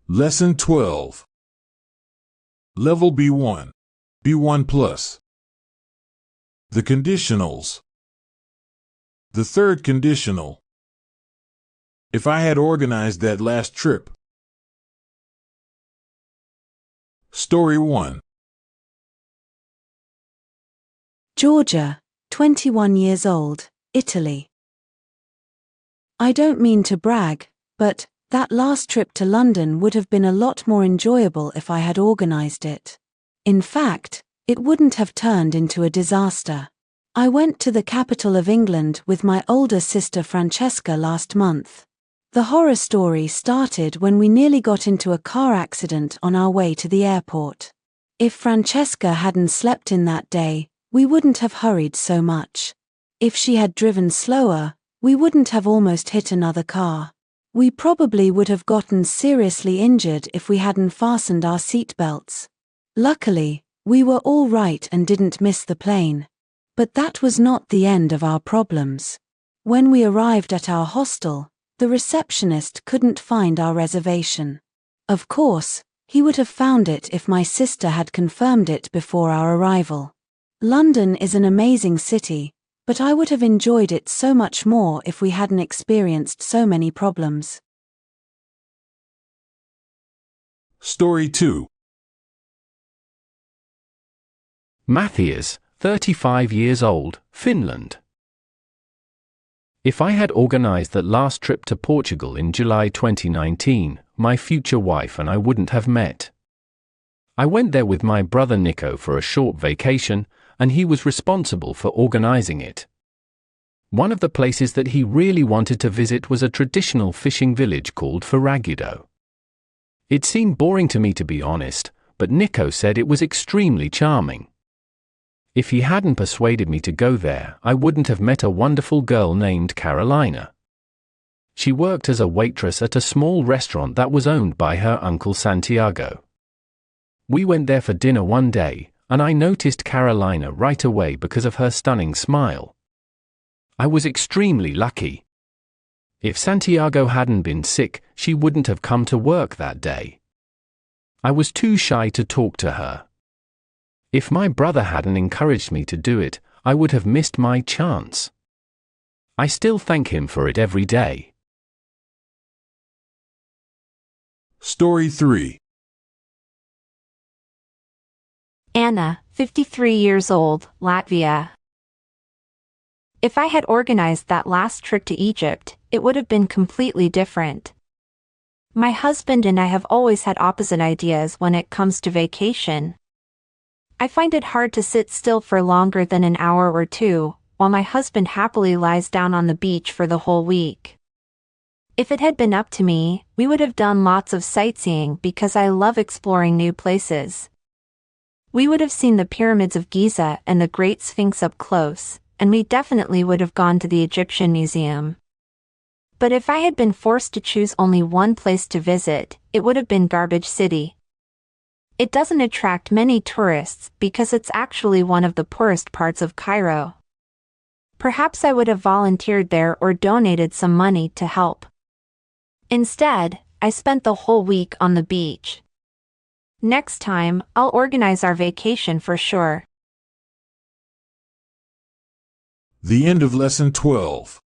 Lesson 12. Level B1, B1+. The conditionals. The third conditional. If I had organized that last trip. Story 1. Georgia, 21 years old, Italy. I don't mean to brag, but that last trip to London would have been a lot more enjoyable if I had organized it. In fact, it wouldn't have turned into a disaster. I went to the capital of England with my older sister Francesca last month. The horror story started when we nearly got into a car accident on our way to the airport. If Francesca hadn't slept in that day, we wouldn't have hurried so much. If she had driven slower, we wouldn't have almost hit another car. We probably would have gotten seriously injured if we hadn't fastened our seatbelts. Luckily, we were all right and didn't miss the plane. But that was not the end of our problems. When we arrived at our hostel, the receptionist couldn't find our reservation. Of course, he would have found it if my sister had confirmed it before our arrival. London is an amazing city, but I would have enjoyed it so much more if we hadn't experienced so many problems. Story 2. Matthias, 35 years old, Finland. If I had organized that last trip to Portugal in July 2019, my future wife and I wouldn't have met. I went there with my brother Nico for a short vacation, and he was responsible for organizing it. One of the places that he really wanted to visit was a traditional fishing village called Faragudo. It seemed boring to me, to be honest, but Nico said it was extremely charming. If he hadn't persuaded me to go there, I wouldn't have met a wonderful girl named Carolina. She worked as a waitress at a small restaurant that was owned by her uncle Santiago. We went there for dinner one day, and I noticed Carolina right away because of her stunning smile. I was extremely lucky. If Santiago hadn't been sick, she wouldn't have come to work that day. I was too shy to talk to her. If my brother hadn't encouraged me to do it, I would have missed my chance. I still thank him for it every day. Story 3. Anna, 53 years old, Latvia. If I had organized that last trip to Egypt, it would have been completely different. My husband and I have always had opposite ideas when it comes to vacation. I find it hard to sit still for longer than an hour or two, while my husband happily lies down on the beach for the whole week. If it had been up to me, we would have done lots of sightseeing because I love exploring new places. We would have seen the pyramids of Giza and the Great Sphinx up close, and we definitely would have gone to the Egyptian Museum. But if I had been forced to choose only one place to visit, it would have been Garbage City. It doesn't attract many tourists because it's actually one of the poorest parts of Cairo. Perhaps I would have volunteered there or donated some money to help. Instead, I spent the whole week on the beach. Next time, I'll organize our vacation for sure. The end of Lesson 12.